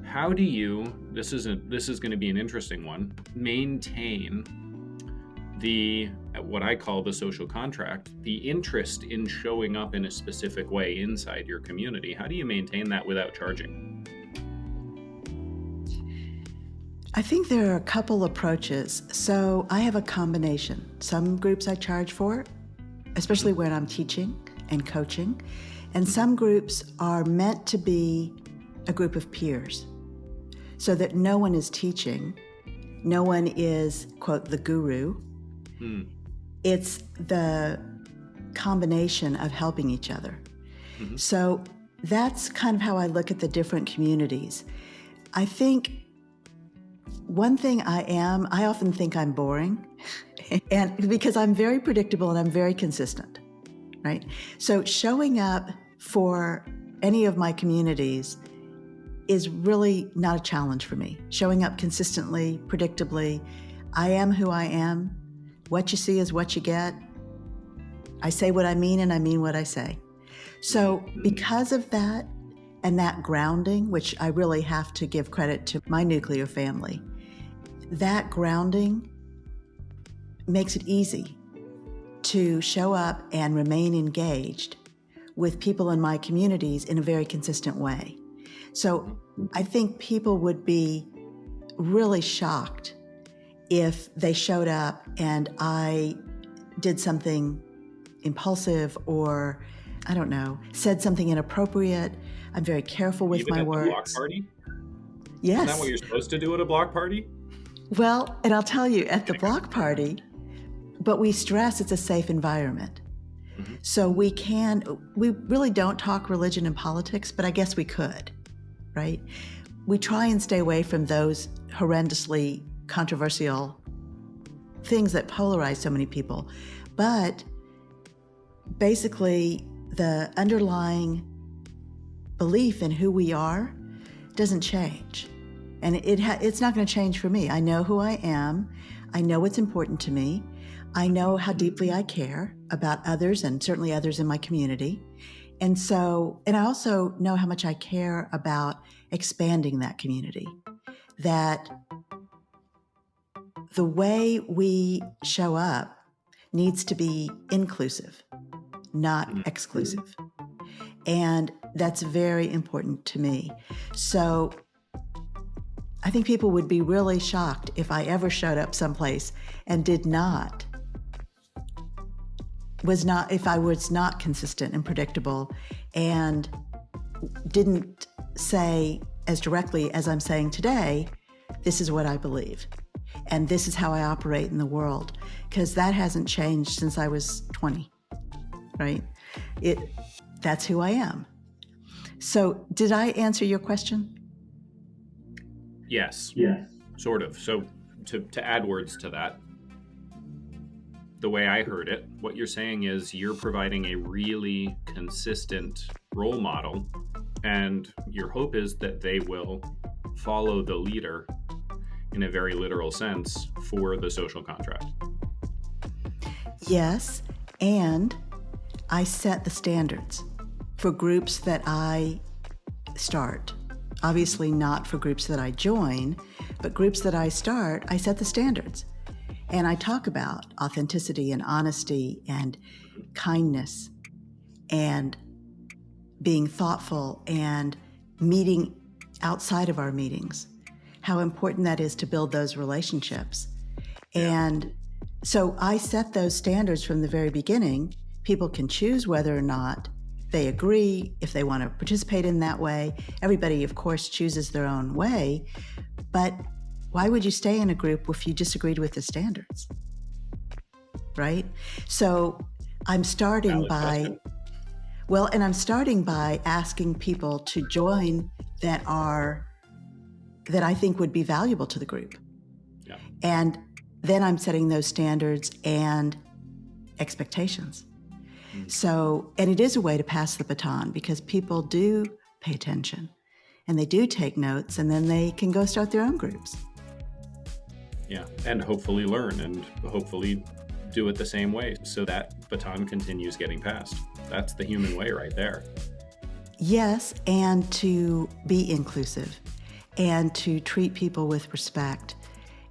How do you, this is going to be an interesting one, maintain what I call the social contract, the interest in showing up in a specific way inside your community? How do you maintain that without charging? I think there are a couple approaches. So I have a combination. Some groups I charge for, especially when I'm teaching and coaching. And some groups are meant to be a group of peers so that no one is teaching. No one is, quote, the guru. It's the combination of helping each other. So that's kind of how I look at the different communities. I think one thing I often think I'm boring, and because I'm very predictable and I'm very consistent, right? So showing up for any of my communities is really not a challenge for me. Showing up consistently, predictably, I am who I am. What you see is what you get. I say what I mean and I mean what I say. So because of that and that grounding, which I really have to give credit to my nuclear family, that grounding makes it easy to show up and remain engaged with people in my communities in a very consistent way. So I think people would be really shocked if they showed up and I did something impulsive or, I don't know, said something inappropriate. I'm very careful with Even my at words. The block party? Yes. Isn't that what you're supposed to do at a block party? Well, and I'll tell you, at the block party, but we stress it's a safe environment. Mm-hmm. So we really don't talk religion and politics, but I guess we could, right? We try and stay away from those horrendously controversial things that polarize so many people. But basically, the underlying belief in who we are doesn't change. And it's not going to change for me. I know who I am. I know what's important to me. I know how deeply I care about others and certainly others in my community. And I also know how much I care about expanding that community. That the way we show up needs to be inclusive, not exclusive. And that's very important to me. So I think people would be really shocked if I ever showed up someplace and if I was not consistent and predictable and didn't say as directly as I'm saying today, this is what I believe. And this is how I operate in the world. Because that hasn't changed since I was 20, right? That's who I am. So did I answer your question? Yes, sort of. So to add words to that, the way I heard it, what you're saying is you're providing a really consistent role model, and your hope is that they will follow the leader in a very literal sense for the social contract. Yes, and I set the standards for groups that I start. Obviously not for groups that I join, but groups that I start, I set the standards. And I talk about authenticity and honesty and kindness and being thoughtful and meeting outside of our meetings, how important that is to build those relationships. And so I set those standards from the very beginning. People can choose whether or not they agree, if they want to participate in that way. Everybody, of course, chooses their own way. But why would you stay in a group if you disagreed with the standards? Right? So I'm starting by asking people to join that I think would be valuable to the group. Yeah. And then I'm setting those standards and expectations. So, and it is a way to pass the baton because people do pay attention and they do take notes, and then they can go start their own groups. Yeah, and hopefully learn and hopefully do it the same way so that baton continues getting passed. That's the human way right there. Yes, and to be inclusive and to treat people with respect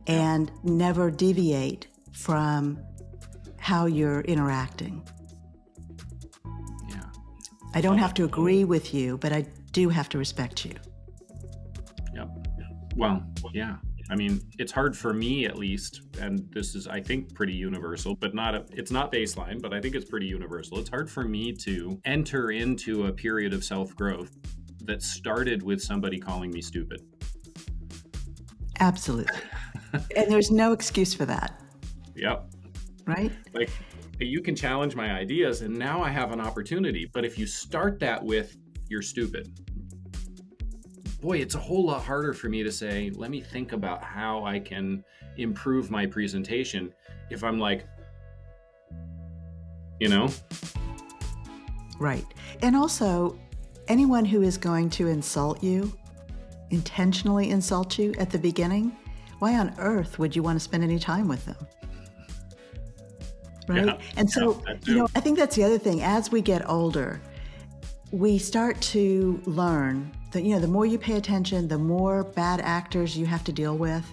and never deviate from how you're interacting. Yeah. I don't have to agree with you, but I do have to respect you. Yep. Well, yeah. I mean, it's hard for me at least, and this is, I think, pretty universal, but it's not baseline, but I think it's pretty universal. It's hard for me to enter into a period of self-growth that started with somebody calling me stupid. Absolutely. And there's no excuse for that. Yep. Right? Like, you can challenge my ideas, and now I have an opportunity. But if you start that with, you're stupid, boy, it's a whole lot harder for me to say, let me think about how I can improve my presentation if I'm like, Right. And also, anyone who is going to insult you, intentionally insult you at the beginning, why on earth would you want to spend any time with them? Right? Yeah, and so, I think that's the other thing. As we get older, we start to learn that, the more you pay attention, the more bad actors you have to deal with.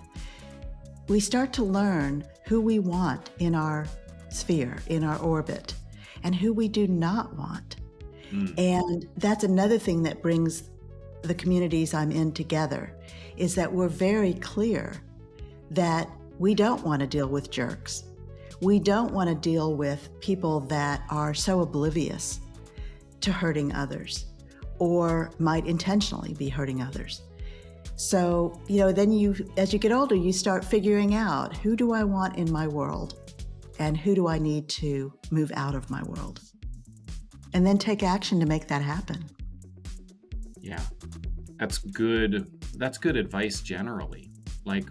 We start to learn who we want in our sphere, in our orbit, and who we do not want. And that's another thing that brings the communities I'm in together, is that we're very clear that we don't want to deal with jerks. We don't want to deal with people that are so oblivious to hurting others or might intentionally be hurting others. So, then as you get older, you start figuring out, who do I want in my world? and who do I need to move out of my world? And then take action to make that happen. Yeah. That's good. That's good advice generally. Like,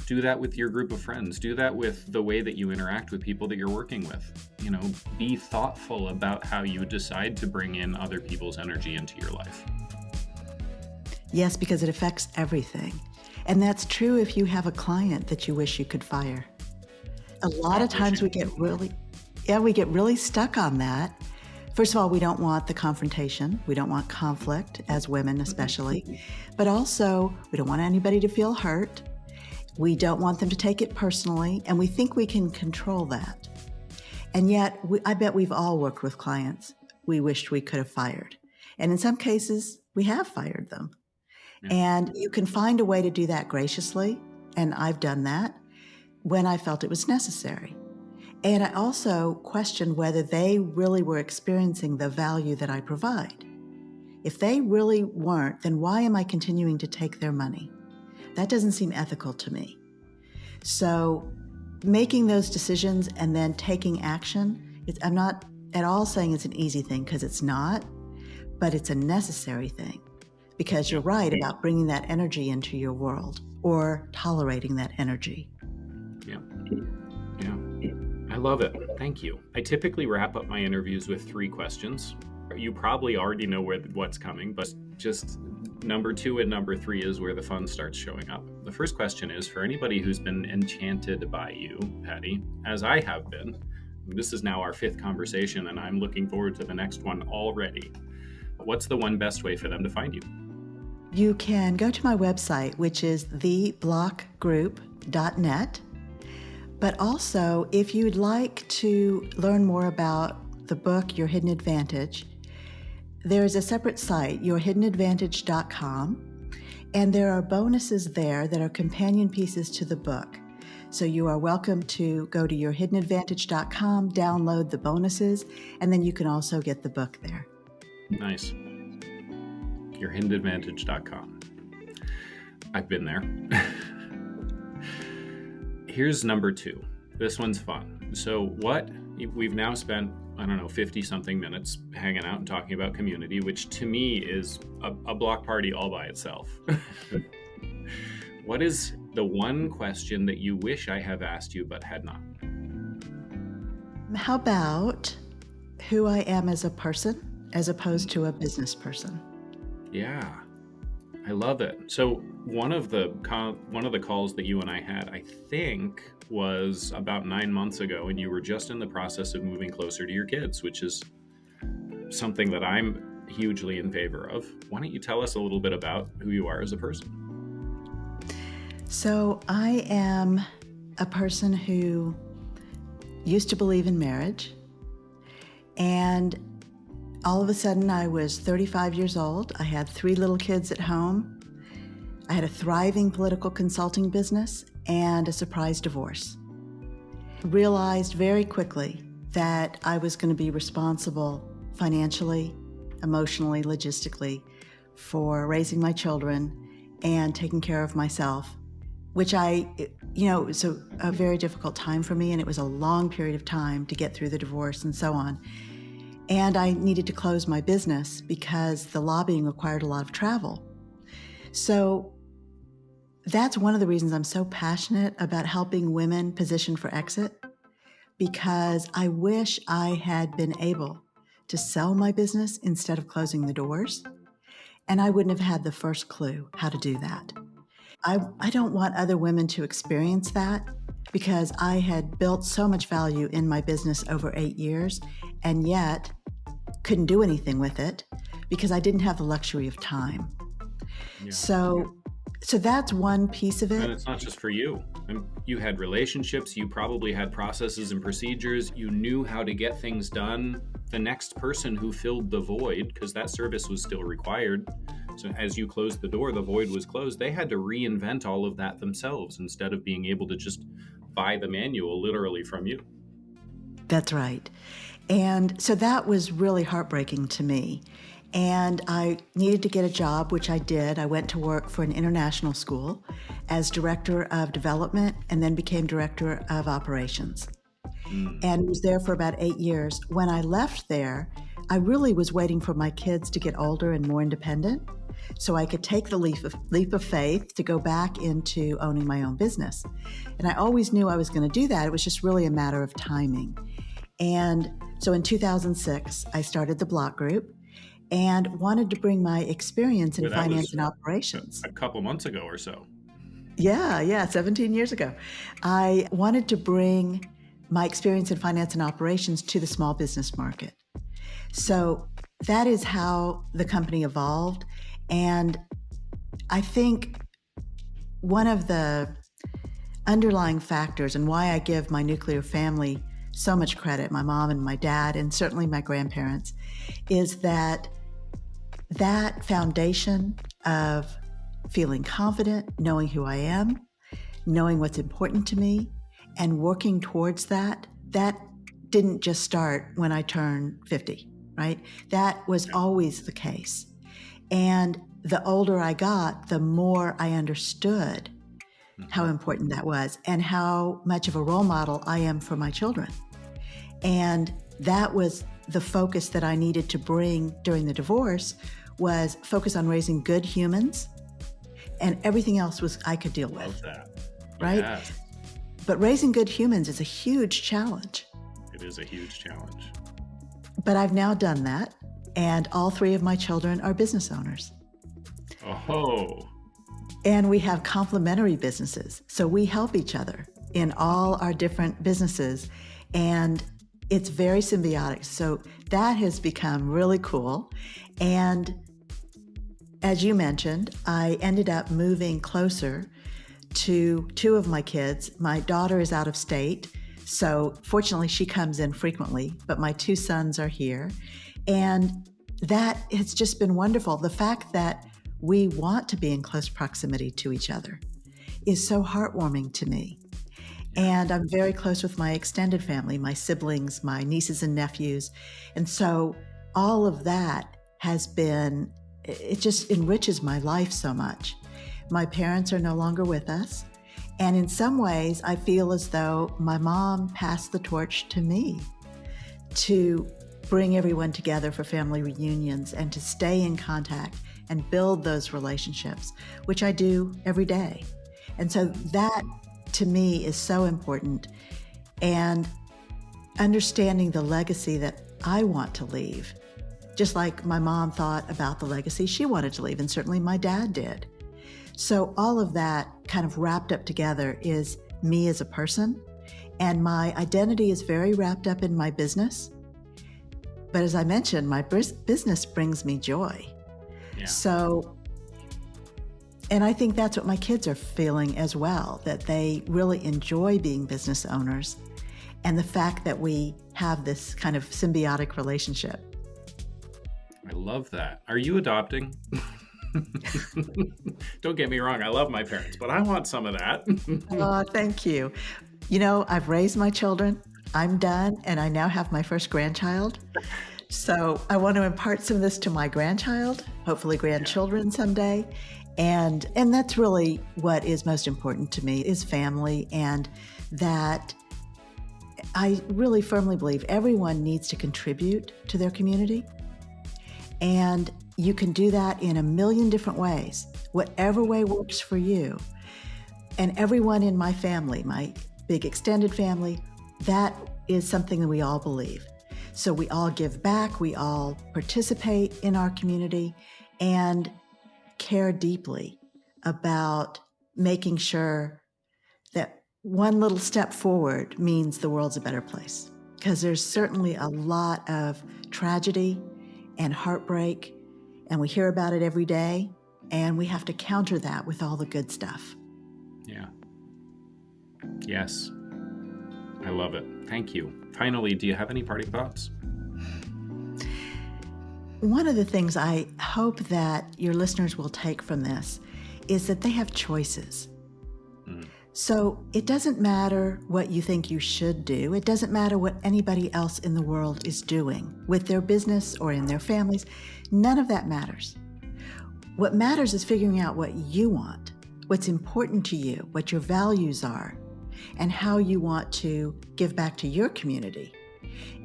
do that with your group of friends. Do that with the way that you interact with people that you're working with. You know, be thoughtful about how you decide to bring in other people's energy into your life. Yes, because it affects everything. And that's true if you have a client that you wish you could fire. A lot of times we get really stuck on that. First of all, we don't want the confrontation. We don't want conflict, as women especially. But also, we don't want anybody to feel hurt. We don't want them to take it personally, and we think we can control that. And yet, I bet we've all worked with clients we wished we could have fired. And in some cases, we have fired them. Yeah. And you can find a way to do that graciously, and I've done that when I felt it was necessary. And I also questioned whether they really were experiencing the value that I provide. If they really weren't, then why am I continuing to take their money? That doesn't seem ethical to me. So making those decisions and then taking action, I'm not at all saying it's an easy thing, because it's not, but it's a necessary thing. Because you're right about bringing that energy into your world or tolerating that energy. Yeah. Yeah. I love it. Thank you. I typically wrap up my interviews with 3 questions. You probably already know what's coming, but just number 2 and number 3 is where the fun starts showing up. The first question is, for anybody who's been enchanted by you, Patty, as I have been, this is now our 5th conversation, and I'm looking forward to the next one already. What's the one best way for them to find you? You can go to my website, which is theblockgroup.net. But also, if you'd like to learn more about the book, Your Hidden Advantage, there's a separate site, yourhiddenadvantage.com, and there are bonuses there that are companion pieces to the book. So you are welcome to go to yourhiddenadvantage.com, download the bonuses, and then you can also get the book there. Nice. Yourhiddenadvantage.com. I've been there. Here's number 2. This one's fun. So we've now spent, 50 something minutes hanging out and talking about community, which to me is a block party all by itself. What is the one question that you wish I have asked you but had not? How about who I am as a person as opposed to a business person? Yeah, I love it. So one of the calls that you and I had, I think, was about 9 months ago, and you were just in the process of moving closer to your kids, which is something that I'm hugely in favor of. Why don't you tell us a little bit about who you are as a person? So I am a person who used to believe in marriage, and all of a sudden I was 35 years old. I had 3 little kids at home. I had a thriving political consulting business and a surprise divorce. Realized very quickly that I was going to be responsible financially, emotionally, logistically for raising my children and taking care of myself, which it was a very difficult time for me, and it was a long period of time to get through the divorce and so on. And I needed to close my business because the lobbying required a lot of travel. So that's one of the reasons I'm so passionate about helping women position for exit, because I wish I had been able to sell my business instead of closing the doors, and I wouldn't have had the first clue how to do that. I don't want other women to experience that, because I had built so much value in my business over 8 years and yet couldn't do anything with it because I didn't have the luxury of time. Yeah. So that's one piece of it. And it's not just for you. You had relationships, you probably had processes and procedures, you knew how to get things done. The next person who filled the void, because that service was still required, so as you closed the door, the void was closed. They had to reinvent all of that themselves instead of being able to just buy the manual literally from you. That's right. And so that was really heartbreaking to me. And I needed to get a job, which I did. I went to work for an international school as director of development and then became director of operations. and was there for about 8 years. When I left there, I really was waiting for my kids to get older and more independent so I could take the leap of faith to go back into owning my own business. And I always knew I was going to do that. It was just really a matter of timing. And so in 2006, I started the Block Group and wanted to bring my experience in Well, that finance was and operations. a couple months ago or so. Yeah, 17 years ago. I wanted to bring my experience in finance and operations to the small business market. So that is how the company evolved. And I think one of the underlying factors and why I give my nuclear family so much credit, my mom and my dad, and certainly my grandparents, is that foundation of feeling confident, knowing who I am, knowing what's important to me, and working towards that didn't just start when I turned 50, right? That was always the case. And the older I got, the more I understood how important that was and how much of a role model I am for my children. And that was the focus that I needed to bring during the divorce, was focus on raising good humans, and everything else was I could deal with. Love that. Right? Yes. But raising good humans is a huge challenge. It is a huge challenge. But I've now done that, and all 3 of my children are business owners. Oh. And we have complementary businesses. So we help each other in all our different businesses, and it's very symbiotic. So that has become really cool. And as you mentioned, I ended up moving closer to 2 of my kids. My daughter is out of state, so fortunately she comes in frequently, but my 2 sons are here. And that has just been wonderful. The fact that we want to be in close proximity to each other is so heartwarming to me. And I'm very close with my extended family, my siblings, my nieces and nephews. And so all of that has been, it just enriches my life so much. My parents are no longer with us. And in some ways, I feel as though my mom passed the torch to me to bring everyone together for family reunions and to stay in contact and build those relationships, which I do every day. And so that, to me, is so important. And understanding the legacy that I want to leave, just like my mom thought about the legacy she wanted to leave, and certainly my dad did. So all of that kind of wrapped up together is me as a person, and my identity is very wrapped up in my business. But as I mentioned, my business brings me joy. Yeah. So, and I think that's what my kids are feeling as well, that they really enjoy being business owners, and the fact that we have this kind of symbiotic relationship. I love that. Are you adopting? Don't get me wrong, I love my parents, but I want some of that. Oh, thank you. You know, I've raised my children, I'm done, and I now have my first grandchild. So I want to impart some of this to my grandchild, hopefully grandchildren someday. And that's really what is most important to me, is family, and that I really firmly believe everyone needs to contribute to their community. And you can do that in a million different ways, whatever way works for you. And everyone in my family, my big extended family, that is something that we all believe. So we all give back, we all participate in our community, and care deeply about making sure that one little step forward means the world's a better place. Because there's certainly a lot of tragedy and heartbreak, and we hear about it every day, and we have to counter that with all the good stuff. Yeah. Yes. I love it. Thank you. Finally, do you have any parting thoughts? One of the things I hope that your listeners will take from this is that they have choices. So it doesn't matter what you think you should do. It doesn't matter what anybody else in the world is doing with their business or in their families. None of that matters. What matters is figuring out what you want, what's important to you, what your values are, and how you want to give back to your community.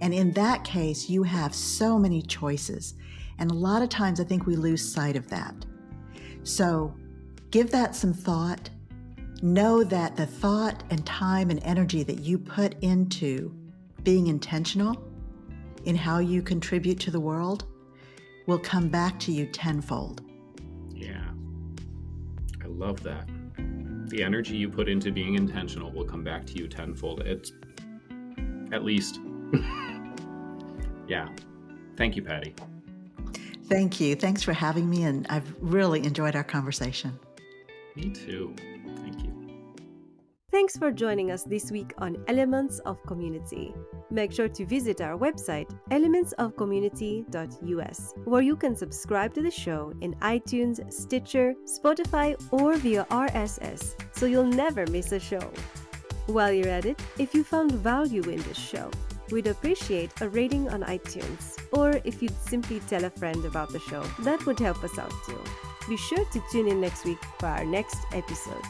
And in that case, you have so many choices. And a lot of times I think we lose sight of that. So give that some thought. Know that the thought and time and energy that you put into being intentional in how you contribute to the world will come back to you tenfold. Yeah, I love that. The energy you put into being intentional will come back to you tenfold. It's at least. Yeah. Thank you, Patty. Thank you. Thanks for having me, and I've really enjoyed our conversation. Me too. Thank you. Thanks for joining us this week on Elements of Community. Make sure to visit our website, elementsofcommunity.us, where you can subscribe to the show in iTunes, Stitcher, Spotify, or via RSS, so you'll never miss a show. While you're at it, if you found value in this show, we'd appreciate a rating on iTunes, or if you'd simply tell a friend about the show, that would help us out too. Be sure to tune in next week for our next episode.